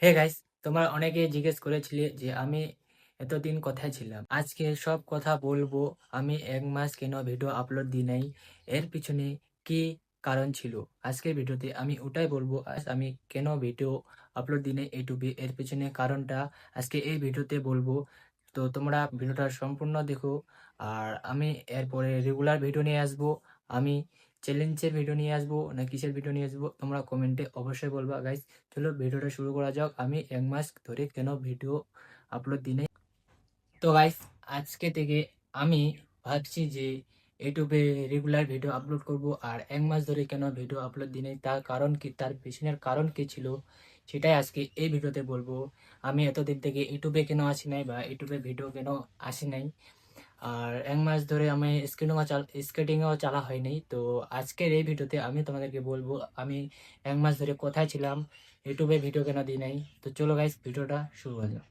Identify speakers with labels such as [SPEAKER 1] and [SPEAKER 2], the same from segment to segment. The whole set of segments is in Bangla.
[SPEAKER 1] হে গাইস, তোমরা অনেকে জিজ্ঞেস করেছিলে যে আমি এতদিন কোথায় ছিলাম। আজকে সব কথা বলবো। আমি 1 মাস কেন ভিডিও আপলোড দিই নাই, এর পিছনে কি কারণ ছিল। আজকের ভিডিওতে আমি ওটাই বলবো। আজ আমি কেন ভিডিও আপলোড দিই নাই ইউটিউবে, এর পিছনে কারণটা আজকে এই ভিডিওতে বলবো। তো তোমরা ভিডিওটা সম্পূর্ণ দেখো। আর আমি এরপরে রেগুলার ভিডিও নিয়ে আসবো। আমি চ্যালেঞ্জের ভিডিও নিয়ে আসবো না কিসের ভিডিও নিয়ে আসবো, তোমরা কমেন্টে অবশ্যই বলবা গাইস। চলো ভিডিওটা শুরু করা যাক। আমি 1 মাস ধরে কেন ভিডিও আপলোড দিই নাই। তো গাইস, আজকে থেকে আমি ভাবছি যে ইউটিউবে রেগুলার ভিডিও আপলোড করব। আর 1 মাস ধরে কেন ভিডিও আপলোড দিই নাই, তার কারণ কি, তার পিছনের কারণ কি ছিল, সেটাই আজকে এই ভিডিওতে বলবো। আমি এতদিন থেকে ইউটিউবে কেন আসি নাই বা ইউটিউবে ভিডিও কেন আসি নাই। আর 1 মাস ধরে আমি স্কেটিংও চালা হয়নি। তো আজকের এই ভিডিওতে আমি তোমাদেরকে বলবো আমি 1 মাস ধরে কোথায় ছিলাম, ইউটিউবে ভিডিও কেন দিই নাই। তো চলো গাইস, ভিডিওটা শুরু হয়ে যাক।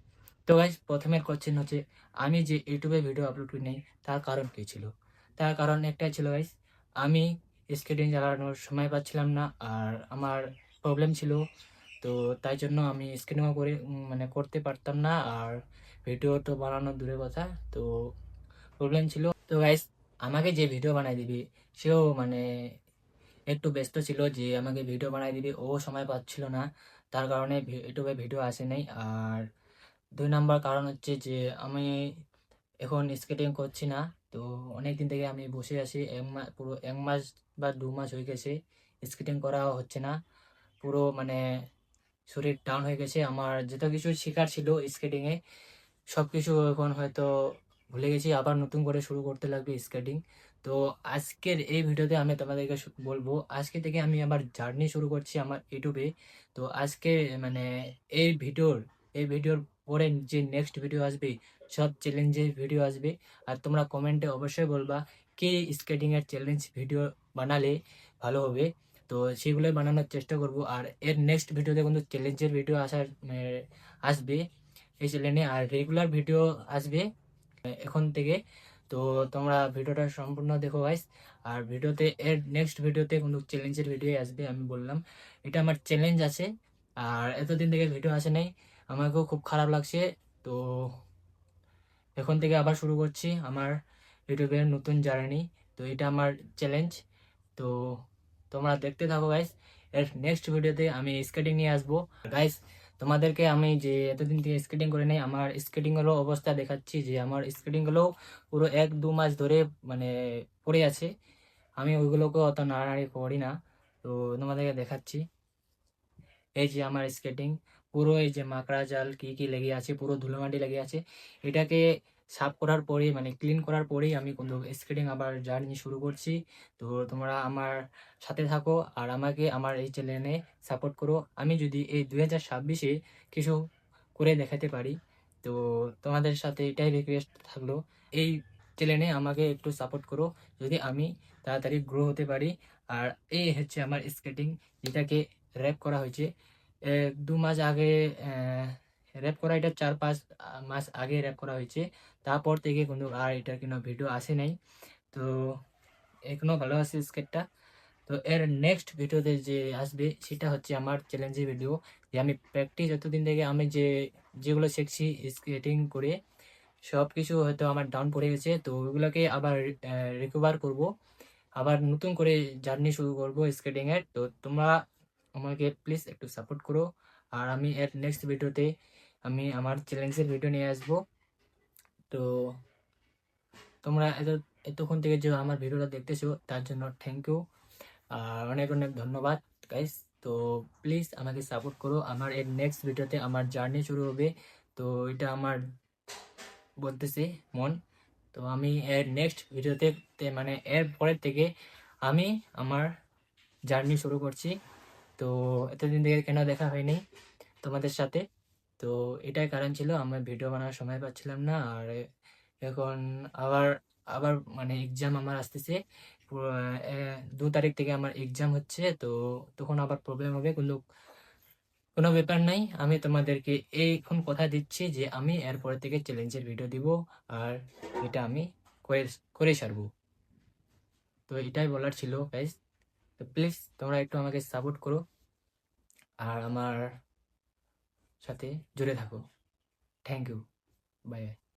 [SPEAKER 1] তো গাইস, প্রথমের কোশ্চেন হচ্ছে আমি যে ইউটিউবে ভিডিও আপলোড করি নাই তার কারণ কি ছিল। তার কারণ একটাই ছিল গাইস, আমি স্কেটিং চালানোর সময় পাচ্ছিলাম না আর আমার প্রবলেম ছিল। তো তাই জন্য আমি স্কেটিংও করে মানে করতে পারতাম না। আর ভিডিও তো বানানো দূরের কথা, তো প্রবলেম ছিল। তো গাইস, আমাকে যে ভিডিও বানাই দিবি সেও মানে একটু ব্যস্ত ছিল, যে আমাকে ভিডিও বানাই দিবি ও সময় পাচ্ছিল না। তার কারণে ইউটিউবে ভিডিও আসে নাই। আর 2 নাম্বার কারণ হচ্ছে যে আমি এখন স্কেটিং করছি না। তো অনেক দিন থেকে আমি বসে আছি, পুরো 1 মাস বা 2 মাস হয়ে গেছে স্কেটিং করা হচ্ছে না। পুরো মানে শরীর ডাউন হয়ে গেছে। আমার যত কিছু শেখার ছিল স্কেটিংয়ে সব কিছু এখন হয়তো ভুলে গেছি, আবার নতুন করে শুরু করতে লাগবে স্কেটিং। তো আজকের এই ভিডিওতে আমি তোমাদেরকে বলবো আজকে থেকে আমি আমার জার্নি শুরু করছি আমার ইউটিউবে। তো আজকে মানে এই ভিডিওর এই ভিডিওর পরে যে নেক্সট ভিডিও আসবে সব চ্যালেঞ্জের ভিডিও আসবে। আর তোমরা কমেন্টে অবশ্যই বলবা কে স্কেটিংয়ের চ্যালেঞ্জ ভিডিও বানালে ভালো হবে। তো সেগুলোই বানানোর চেষ্টা করব। আর এর নেক্সট ভিডিওতে কিন্তু চ্যালেঞ্জের ভিডিও আসবে এই চ্যানেলে, আর রেগুলার ভিডিও আসবে এখন থেকে। তো তোমরা ভিডিওটা সম্পূর্ণ দেখো গাইস। আর এর নেক্সট ভিডিওতে কোনো চ্যালেঞ্জের ভিডিও আসবে, আমি বললাম এটা আমার চ্যালেঞ্জ আছে। আর এতদিন থেকে ভিডিও আসে নাই, আমাকেও খুব খারাপ লাগছে। তো এখন থেকে আবার শুরু করছি আমার ইউটিউবের নতুন জার্নি। তো এটা আমার চ্যালেঞ্জ। তো তোমরা দেখতে থাকো গাইস। এর নেক্সট ভিডিওতে আমি স্কেটিং নিয়ে আসবো গাইস। তোমাদেরকে আমি যে এতদিন থেকে স্কেটিং করে নেই, আমার স্কেটিং গুলো অবস্থা দেখাচ্ছি, যে আমার স্কেটিং গুলো পুরো 1-2 মাস ধরে মানে পড়ে আছে। আমি ওইগুলোকে অত নাড়ানাড়ি করি না। তো তোমাদেরকে দেখাচ্ছি, এই যে আমার স্কেটিং পুরো এই যে মাকড়া জাল কি কি লেগে আছে, পুরো ধুলোমাটি লেগে আছে। এটাকে সাফ করার পরেই মানে ক্লিন করার পরেই আমি কিন্তু স্কেটিং আবার জার্নি শুরু করছি। তো তোমরা আমার সাথে থাকো আর আমাকে আমার এই চ্যানেলে সাপোর্ট করো। আমি যদি এই 2026-এ কিছু করে দেখাতে পারি, তো তোমাদের সাথে এটাই রিকোয়েস্ট থাকলো, এই চ্যানেলে আমাকে একটু সাপোর্ট করো যদি আমি তাড়াতাড়ি গ্রো হতে পারি। আর এই হচ্ছে আমার স্কেটিং, যেটাকে র্যাপ করা হয়েছে 1-2 মাস আগে। র্যাপ করা এটা 4-5 মাস আগে র্যাপ করা হয়েছে। তারপর থেকে কিন্তু আর এটার কোনো ভিডিও আসে নাই। তো এখনো ভালো আছে স্কেটটা। তো এর নেক্সট ভিডিওতে যে আসবে সেটা হচ্ছে আমার চ্যালেঞ্জের ভিডিও, যে আমি প্র্যাকটিস এতদিন থেকে আমি যেগুলো শিখছি স্কেটিং করে সব কিছু হয়তো আমার ডাউন পড়ে গেছে। তো ওইগুলোকে আবার রিকভার করব, আবার নতুন করে জার্নি শুরু করব স্কেটিং এর। তো তোমরা আমাকে প্লিজ একটু সাপোর্ট করো। আর আমি এর নেক্সট ভিডিওতে আমি আমার চ্যালেঞ্জের ভিডিও নিয়ে আসবো। তো তোমরা এতক্ষণ থেকে যে আমার ভিডিওটা দেখতেছো তার জন্য থ্যাংক ইউ, আর অনেক অনেক ধন্যবাদ গাইস। তো প্লিজ আমাকে সাপোর্ট করো, আমার এর নেক্সট ভিডিওতে আমার জার্নি শুরু হবে। তো এটা আমার বলতেছে মন। তো আমি এর নেক্সট ভিডিওতে মানে এর পরের থেকে আমি আমার জার্নি শুরু করছি। তো এতদিন থেকে কেন দেখা হয়নি তোমাদের সাথে, তো এটাই কারণ ছিল, আমার ভিডিও বানানোর সময় পাচ্ছিলাম না। আর এখন আবার আবার মানে এক্সাম আমার আসতেছে। 2 তারিখ থেকে আমার এক্সাম হচ্ছে। তো তখন আবার প্রবলেম হবে, কিন্তু কোনো ব্যাপার নাই। আমি তোমাদেরকে এখন কথা দিচ্ছি যে আমি এরপরে থেকে চ্যালেঞ্জের ভিডিও দিব। আর এটা আমি করে করে ছাড়বো। তো এটাই বলার ছিল গাইস। তো প্লিজ তোমরা একটু আমাকে সাপোর্ট করো আর আমার সাথে জুড়ে থাকো। Thank you. Bye by.